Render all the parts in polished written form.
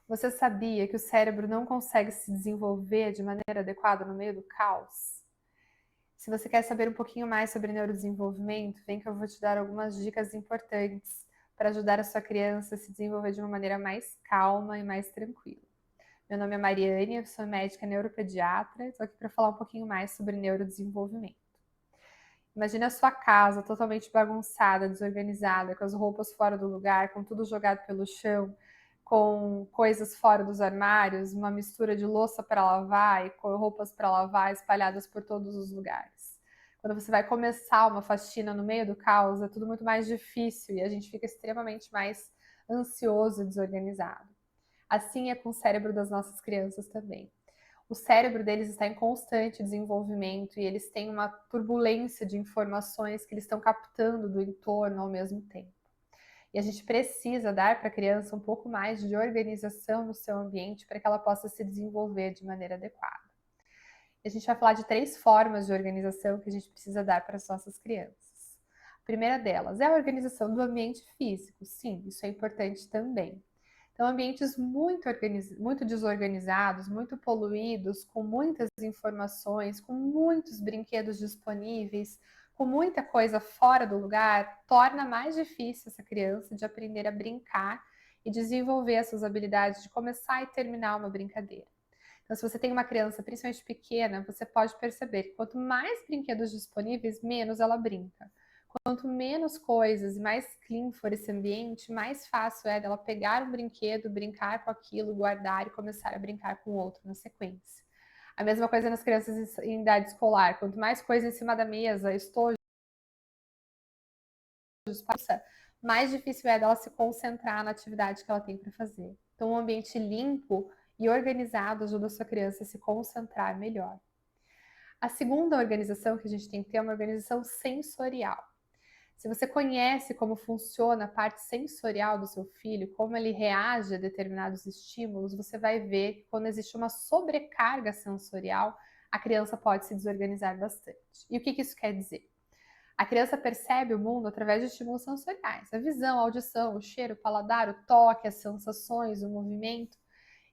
Você sabia que o cérebro não consegue se desenvolver de maneira adequada no meio do caos? Se você quer saber um pouquinho mais sobre neurodesenvolvimento, vem que eu vou te dar algumas dicas importantes para ajudar a sua criança a se desenvolver de uma maneira mais calma e mais tranquila. Meu nome é Mariane, eu sou médica neuropediatra e estou aqui para falar um pouquinho mais sobre neurodesenvolvimento. Imagina a sua casa totalmente bagunçada, desorganizada, com as roupas fora do lugar, com tudo jogado pelo chão, com coisas fora dos armários, uma mistura de louça para lavar e com roupas para lavar espalhadas por todos os lugares. Quando você vai começar uma faxina no meio do caos, é tudo muito mais difícil e a gente fica extremamente mais ansioso e desorganizado. Assim é com o cérebro das nossas crianças também. O cérebro deles está em constante desenvolvimento e eles têm uma turbulência de informações que eles estão captando do entorno ao mesmo tempo. E a gente precisa dar para a criança um pouco mais de organização no seu ambiente para que ela possa se desenvolver de maneira adequada. E a gente vai falar de 3 formas de organização que a gente precisa dar para as nossas crianças. A primeira delas é a organização do ambiente físico. Sim, isso é importante também. Então, ambientes muito desorganizados, muito poluídos, com muitas informações, com muitos brinquedos disponíveis, com muita coisa fora do lugar, torna mais difícil essa criança de aprender a brincar e desenvolver essas habilidades de começar e terminar uma brincadeira. Então, se você tem uma criança, principalmente pequena, você pode perceber que quanto mais brinquedos disponíveis, menos ela brinca. Quanto menos coisas e mais clean for esse ambiente, mais fácil é dela pegar um brinquedo, brincar com aquilo, guardar e começar a brincar com outro na sequência. A mesma coisa nas crianças em idade escolar. Quanto mais coisa em cima da mesa, estojos, mais difícil é dela se concentrar na atividade que ela tem para fazer. Então, um ambiente limpo e organizado ajuda a sua criança a se concentrar melhor. A segunda organização que a gente tem que ter é uma organização sensorial. Se você conhece como funciona a parte sensorial do seu filho, como ele reage a determinados estímulos, você vai ver que quando existe uma sobrecarga sensorial, a criança pode se desorganizar bastante. E o que isso quer dizer? A criança percebe o mundo através de estímulos sensoriais, a visão, a audição, o cheiro, o paladar, o toque, as sensações, o movimento.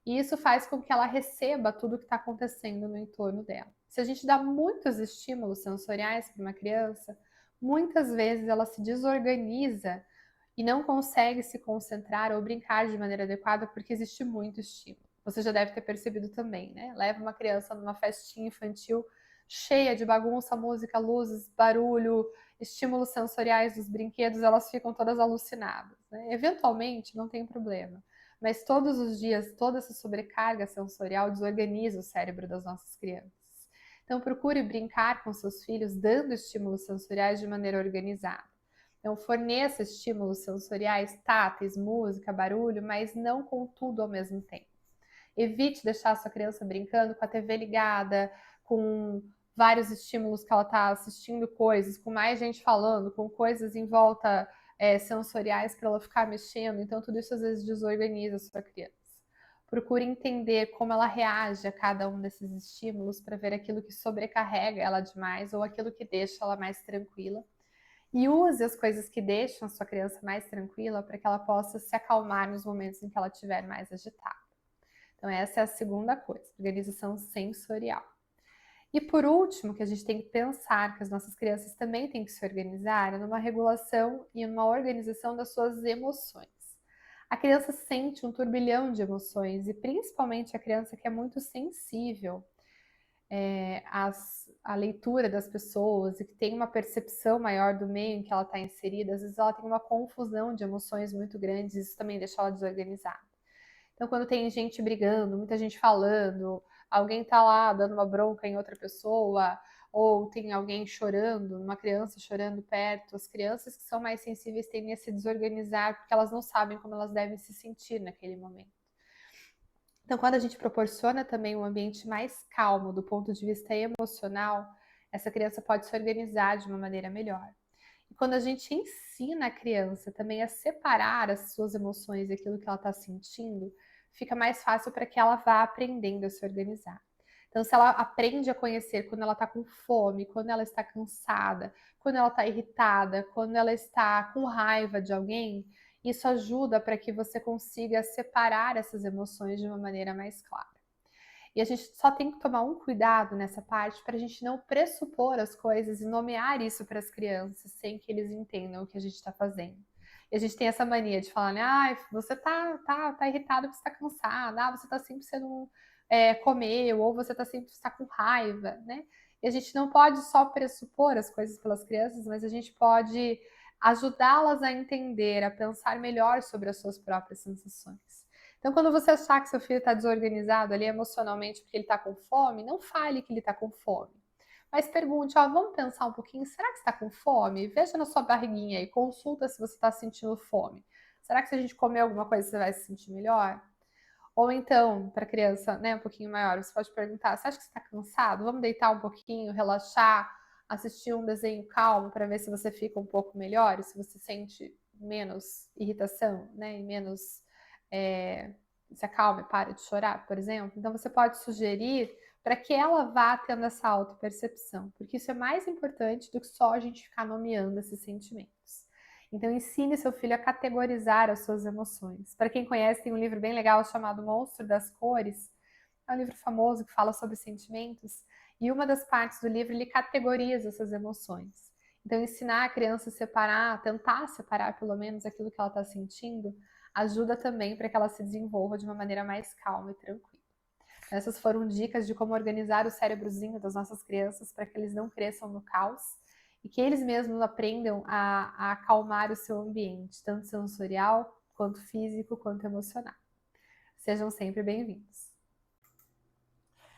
E isso faz com que ela receba tudo o que está acontecendo no entorno dela. Se a gente dá muitos estímulos sensoriais para uma criança, muitas vezes ela se desorganiza e não consegue se concentrar ou brincar de maneira adequada porque existe muito estímulo. Você já deve ter percebido também, né? Leva uma criança numa festinha infantil cheia de bagunça, música, luzes, barulho, estímulos sensoriais dos brinquedos, elas ficam todas alucinadas, né? Eventualmente, não tem problema. Mas todos os dias, toda essa sobrecarga sensorial desorganiza o cérebro das nossas crianças. Então, procure brincar com seus filhos dando estímulos sensoriais de maneira organizada. Então, forneça estímulos sensoriais táteis, música, barulho, mas não com tudo ao mesmo tempo. Evite deixar a sua criança brincando com a TV ligada, com vários estímulos que ela está assistindo coisas, com mais gente falando, com coisas em volta sensoriais para ela ficar mexendo. Então, tudo isso às vezes desorganiza a sua criança. Procure entender como ela reage a cada um desses estímulos para ver aquilo que sobrecarrega ela demais ou aquilo que deixa ela mais tranquila. E use as coisas que deixam a sua criança mais tranquila para que ela possa se acalmar nos momentos em que ela estiver mais agitada. Então, essa é a segunda coisa, organização sensorial. E por último, que a gente tem que pensar que as nossas crianças também têm que se organizar, é numa regulação e numa organização das suas emoções. A criança sente um turbilhão de emoções e principalmente a criança que é muito sensível à leitura das pessoas e que tem uma percepção maior do meio em que ela está inserida, às vezes ela tem uma confusão de emoções muito grandes, isso também deixa ela desorganizada. Então, quando tem gente brigando, muita gente falando, alguém tá lá dando uma bronca em outra pessoa, ou tem alguém chorando, uma criança chorando perto, as crianças que são mais sensíveis tendem a se desorganizar porque elas não sabem como elas devem se sentir naquele momento. Então, quando a gente proporciona também um ambiente mais calmo do ponto de vista emocional, essa criança pode se organizar de uma maneira melhor. E quando a gente ensina a criança também a separar as suas emoções e aquilo que ela está sentindo, fica mais fácil para que ela vá aprendendo a se organizar. Então, se ela aprende a conhecer quando ela está com fome, quando ela está cansada, quando ela está irritada, quando ela está com raiva de alguém, Isso ajuda para que você consiga separar essas emoções de uma maneira mais clara. E a gente só tem que tomar um cuidado nessa parte para a gente não pressupor as coisas e nomear isso para as crianças sem que eles entendam o que a gente está fazendo. E a gente tem essa mania de falar, né? Ah, você tá irritado porque você tá cansado, ah, você tá sempre sendo comeu, ou você tá sempre está com raiva, né? E a gente não pode só pressupor as coisas pelas crianças, mas a gente pode ajudá-las a entender, a pensar melhor sobre as suas próprias sensações. Então, quando você achar que seu filho está desorganizado ali emocionalmente porque ele está com fome, não fale que ele está com fome. Mas pergunte, ó, vamos pensar um pouquinho, será que você está com fome? Veja na sua barriguinha e consulta se você está sentindo fome. Será que se a gente comer alguma coisa você vai se sentir melhor? Ou então, para criança, né, um pouquinho maior, você pode perguntar, você acha que você está cansado? Vamos deitar um pouquinho, relaxar, assistir um desenho calmo para ver se você fica um pouco melhor e se você sente menos irritação, né, e menos se acalma e para de chorar, por exemplo. Então, você pode sugerir para que ela vá tendo essa autopercepção, porque isso é mais importante do que só a gente ficar nomeando esses sentimentos. Então, ensine seu filho a categorizar as suas emoções. Para quem conhece, tem um livro bem legal chamado Monstro das Cores. É um livro famoso que fala sobre sentimentos. E uma das partes do livro, ele categoriza essas emoções. Então, ensinar a criança a separar, tentar separar pelo menos aquilo que ela está sentindo, ajuda também para que ela se desenvolva de uma maneira mais calma e tranquila. Essas foram dicas de como organizar o cérebrozinho das nossas crianças para que eles não cresçam no caos e que eles mesmos aprendam a acalmar o seu ambiente, tanto sensorial, quanto físico, quanto emocional. Sejam sempre bem-vindos.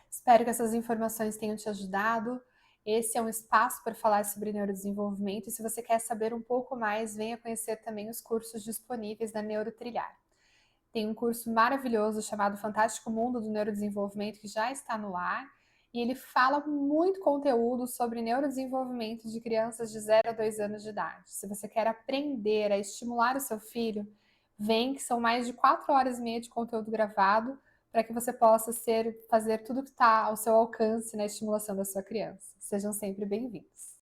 Espero que essas informações tenham te ajudado. Esse é um espaço para falar sobre neurodesenvolvimento e se você quer saber um pouco mais, venha conhecer também os cursos disponíveis da Neurotrilhar. Tem um curso maravilhoso chamado Fantástico Mundo do Neurodesenvolvimento que já está no ar e ele fala muito conteúdo sobre neurodesenvolvimento de crianças de 0 a 2 anos de idade. Se você quer aprender a estimular o seu filho, vem que são mais de 4 horas e meia de conteúdo gravado para que você possa fazer tudo que está ao seu alcance na estimulação da sua criança. Sejam sempre bem-vindos.